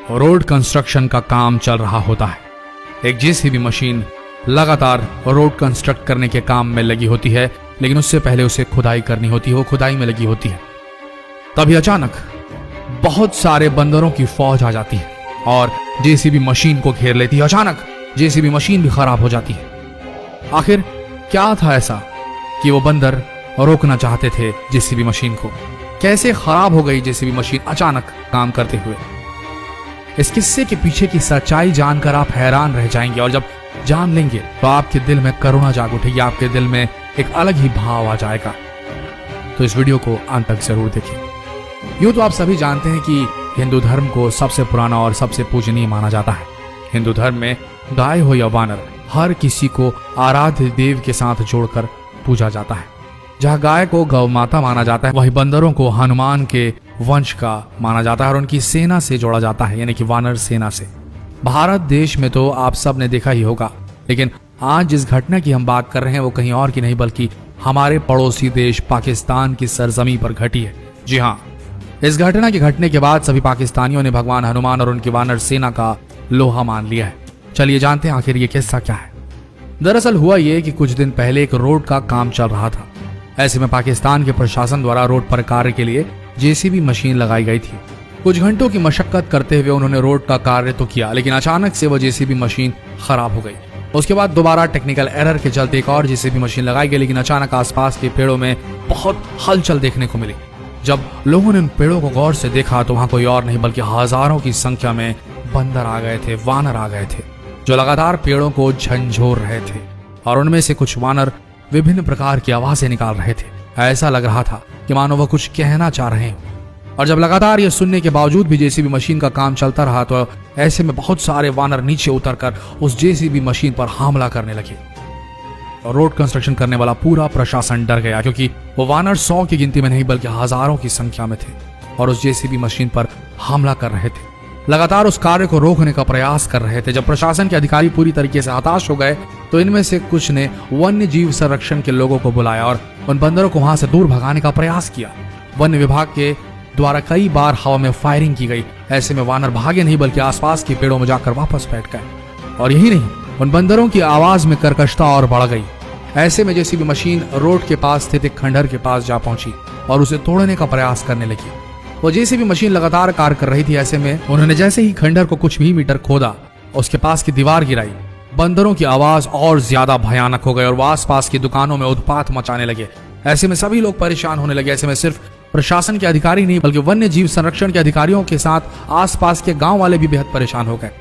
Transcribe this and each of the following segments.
Road construction का काम चल रहा होता है। एक जेसीबी मशीन लगातार रोड कंस्ट्रक्ट करने के काम में लगी होती है, लेकिन उससे पहले उसे खुदाई करनी होती है। वो खुदाई में लगी होती है। तभी अचानक बहुत सारे बंदरों की फौज आ जाती है और जेसीबी मशीन को घेर लेती है। अचानक जेसीबी मशीन भी खराब हो जाती है। आखिर क्या था ऐसा कि वो बंदर रोकना चाहते थे जेसीबी मशीन को? कैसे खराब हो गई जेसीबी मशीन अचानक काम करते हुए? इस किस्से के पीछे की सच्चाई जानकर आप हैरान रह जाएंगे, और जब जान लेंगे तो आपके दिल में करुणा जाग उठेगी, आपके दिल में एक अलग ही भाव आ जाएगा। तो इस वीडियो को अंत तक जरूर देखें। यूं तो आप सभी जानते हैं कि हिंदू धर्म को सबसे पुराना और सबसे पूजनीय माना जाता है। हिंदू धर्म में गाय हो या वानर, हर किसी को आराध्य देव के साथ जोड़कर पूजा जाता है। जहाँ गाय को गौ माता माना जाता है, वही बंदरों को हनुमान के वंश का माना जाता है और उनकी सेना से जोड़ा जाता है, यानी कि वानर सेना से। भारत देश में तो आप सब ने देखा ही होगा, लेकिन आज जिस घटना की हम बात कर रहे हैं वो कहीं और की नहीं बल्कि हमारे पड़ोसी देश पाकिस्तान की सरजमी पर घटी है। जी हाँ, इस घटना के घटने के बाद सभी पाकिस्तानियों ने भगवान हनुमान और उनकी वानर सेना का लोहा मान लिया है। चलिए जानते हैं आखिर ये किस्सा क्या है। दरअसल हुआ ये कि कुछ दिन पहले एक रोड का काम चल रहा था। ऐसे में पाकिस्तान के प्रशासन द्वारा रोड पर कार्य के लिए जेसीबी मशीन लगाई गई थी। कुछ घंटों की मशक्कत करते हुए उन्होंने रोड का कार्य तो किया, लेकिन अचानक से वो जेसीबी मशीन खराब हो गई। उसके बाद दोबारा टेक्निकल एरर के चलते एक और जेसीबी मशीन लगाई गई, लेकिन अचानक आसपास के पेड़ों में बहुत हलचल देखने को मिली। जब लोगों ने उन पेड़ों को गौर से देखा तो वहां कोई और नहीं बल्कि हजारों की संख्या में बंदर आ गए थे, वानर आ गए थे, जो लगातार पेड़ों को झंझोर रहे थे। और उनमें से कुछ वानर विभिन्न प्रकार की आवाजें निकाल रहे थे। ऐसा लग रहा था कि मानो वह कुछ कहना चाह रहे हैं। और जब लगातार ये सुनने के बावजूद भी जेसीबी मशीन का काम चलता रहा तो ऐसे में बहुत सारे वानर नीचे उतरकर उस जेसीबी मशीन पर हमला करने लगे। और रोड कंस्ट्रक्शन करने वाला पूरा प्रशासन डर गया, क्योंकि वो वानर 100 की गिनती में नहीं बल्कि हजारों की संख्या में थे और उस जेसीबी मशीन पर हमला कर रहे थे, लगातार उस कार्य को रोकने का प्रयास कर रहे थे। जब प्रशासन के अधिकारी पूरी तरीके से हताश हो गए तो इनमें से कुछ ने वन्य जीव संरक्षण के लोगों को बुलाया और उन बंदरों को वहां से दूर भगाने का प्रयास किया। वन्य विभाग के द्वारा कई बार हवा में फायरिंग की गई। ऐसे में वानर भागे नहीं बल्कि आसपास के पेड़ों में जाकर वापस बैठ गए। और यही नहीं, उन बंदरों की आवाज में कर्कशता और बढ़ गई। ऐसे में जेसीबी मशीन रोड के पास स्थित एक खंडहर के पास जा पहुंची और उसे तोड़ने का प्रयास करने लगी। वो जेसीबी मशीन लगातार कार्य कर रही थी। ऐसे में उन्होंने जैसे ही खंडहर को कुछ भी मीटर खोदा, उसके पास की दीवार गिराई, बंदरों की आवाज और ज्यादा भयानक हो गई और वो आसपास की दुकानों में उत्पात मचाने लगे। ऐसे में सभी लोग परेशान होने लगे। ऐसे में सिर्फ प्रशासन के अधिकारी नहीं बल्कि वन्य जीव संरक्षण के अधिकारियों के साथ आसपास के गांव वाले भी बेहद परेशान हो गए।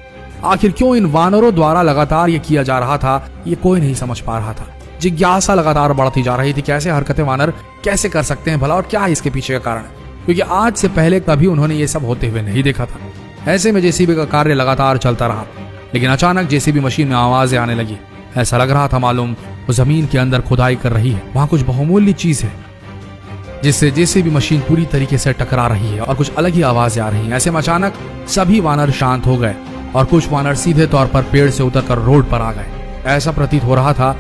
आखिर क्यों इन वानरों द्वारा लगातार ये किया जा रहा था, ये कोई नहीं समझ पा रहा था। जिज्ञासा लगातार बढ़ती जा रही थी। कैसे हरकतें वानर कैसे कर सकते हैं भला, और क्या है इसके पीछे का कारण, क्योंकि आज से पहले कभी उन्होंने ये सब होते हुए नहीं देखा था। ऐसे में जेसीबी का कार्य लगातार चलता रहा, लेकिन अचानक जेसीबी मशीन में आवाजें आने लगी। ऐसा लग रहा था मालूम वो जमीन के अंदर खुदाई कर रही है, वहां कुछ बहुमूल्य चीज है जिससे जेसीबी मशीन पूरी तरीके से टकरा रही है और कुछ अलग ही आवाजें आ रही हैं। ऐसे में अचानक सभी वानर शांत हो गए और कुछ वानर सीधे तौर पर पेड़ से उतरकर रोड पर आ गए। ऐसा प्रतीत हो रहा था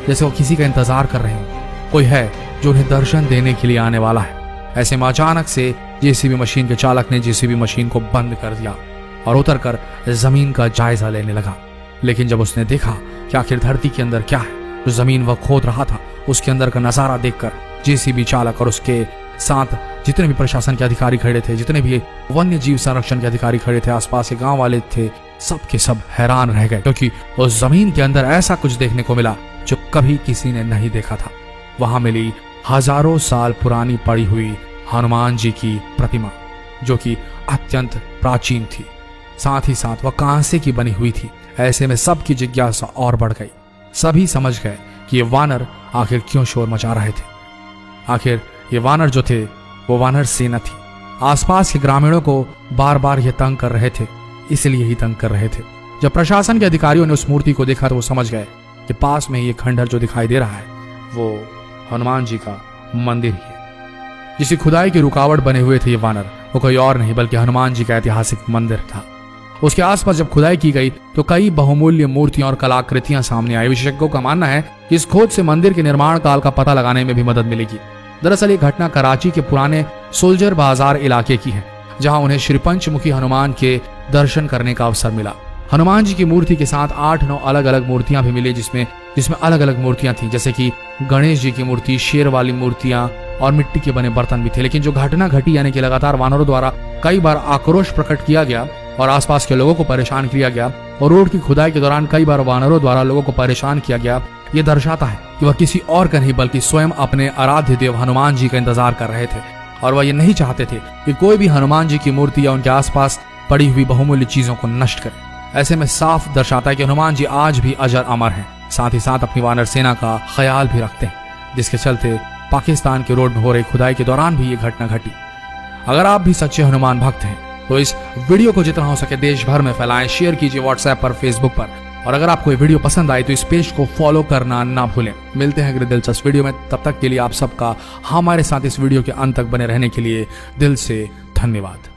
जैसे वो किसी का इंतजार कर रहे हैं, कोई है जो उन्हें दर्शन देने के लिए आने वाला है। ऐसे में अचानक से जेसीबी मशीन के चालक ने जेसीबी मशीन को बंद कर दिया और उतरकर जमीन का जायजा लेने लगा। लेकिन जब उसने देखा कि आखिर धरती के अंदर क्या है, जो जमीन वह खोद रहा था, उसके अंदर का नजारा देखकर जेसीबी चालक और उसके साथ जितने भी प्रशासन के अधिकारी खड़े थे, जितने भी वन्य जीव संरक्षण के अधिकारी खड़े थे, आसपास के गांव वाले थे, सब के सब हैरान रह गए, क्योंकि उस जमीन के अंदर ऐसा कुछ देखने को मिला जो कभी किसी ने नहीं देखा था। वहां मिली हजारों साल पुरानी पड़ी हुई हनुमान जी की प्रतिमा, जो कि अत्यंत प्राचीन थी, साथ ही साथ वह कांसे की बनी हुई थी। ऐसे में सबकी जिज्ञासा और बढ़ गई। सभी समझ गए कि ये वानर आखिर क्यों शोर मचा रहे थे। आखिर ये वानर जो थे वो वानर सेना थी। आसपास के ग्रामीणों को बार बार ये तंग कर रहे थे, इसलिए ही तंग कर रहे थे। जब प्रशासन के अधिकारियों ने उस मूर्ति को देखा तो वो समझ गए कि पास में ये खंडहर जो दिखाई दे रहा है वो हनुमान जी का मंदिर ही है। जिसकी खुदाई की रुकावट बने हुए थे ये वानर, वो कोई और नहीं बल्कि हनुमान जी का ऐतिहासिक मंदिर था। उसके आसपास जब खुदाई की गई तो कई बहुमूल्य मूर्तियां और कलाकृतियां सामने आई। विशेषज्ञों का मानना है कि इस खोज से मंदिर के निर्माण काल का पता लगाने में भी मदद मिलेगी। दरअसल ये घटना कराची के पुराने सोल्जर बाजार इलाके की है, जहां उन्हें श्री पंचमुखी हनुमान के दर्शन करने का अवसर मिला। हनुमान जी की मूर्ति के साथ 8-9 अलग अलग मूर्तियां भी मिली, जिसमें अलग अलग मूर्तियां थी, जैसे कि गणेश जी की मूर्ति, शेर वाली मूर्तियां और मिट्टी के बने बर्तन भी थे। लेकिन जो घटना घटी, यानी कि लगातार वानरों द्वारा कई बार आक्रोश प्रकट किया गया और आसपास के लोगों को परेशान किया गया और रोड की खुदाई के दौरान कई बार वानरों द्वारा लोगों को परेशान किया गया, ये दर्शाता है कि वह किसी और का नहीं बल्कि स्वयं अपने आराध्य देव हनुमान जी का इंतजार कर रहे थे और वह ये नहीं चाहते थे कि कोई भी हनुमान जी की मूर्ति या उनके आसपास पड़ी हुई बहुमूल्य चीजों को नष्ट करे। ऐसे में साफ दर्शाता है कि हनुमान जी आज भी अजर अमर हैं, साथ ही साथ अपनी वानर सेना का ख्याल भी रखते हैं, जिसके चलते पाकिस्तान के रोड में हो रही खुदाई के दौरान भी ये घटना घटी। अगर आप भी सच्चे हनुमान भक्त हैं तो इस वीडियो को जितना हो सके देश भर में फैलाएं, शेयर कीजिए व्हाट्सएप पर, फेसबुक पर, और अगर आपको ये वीडियो पसंद आई तो इस पेज को फॉलो करना ना भूलें। मिलते हैं अगले दिलचस्प वीडियो में, तब तक के लिए आप सबका हमारे साथ इस वीडियो के अंत तक बने रहने के लिए दिल से धन्यवाद।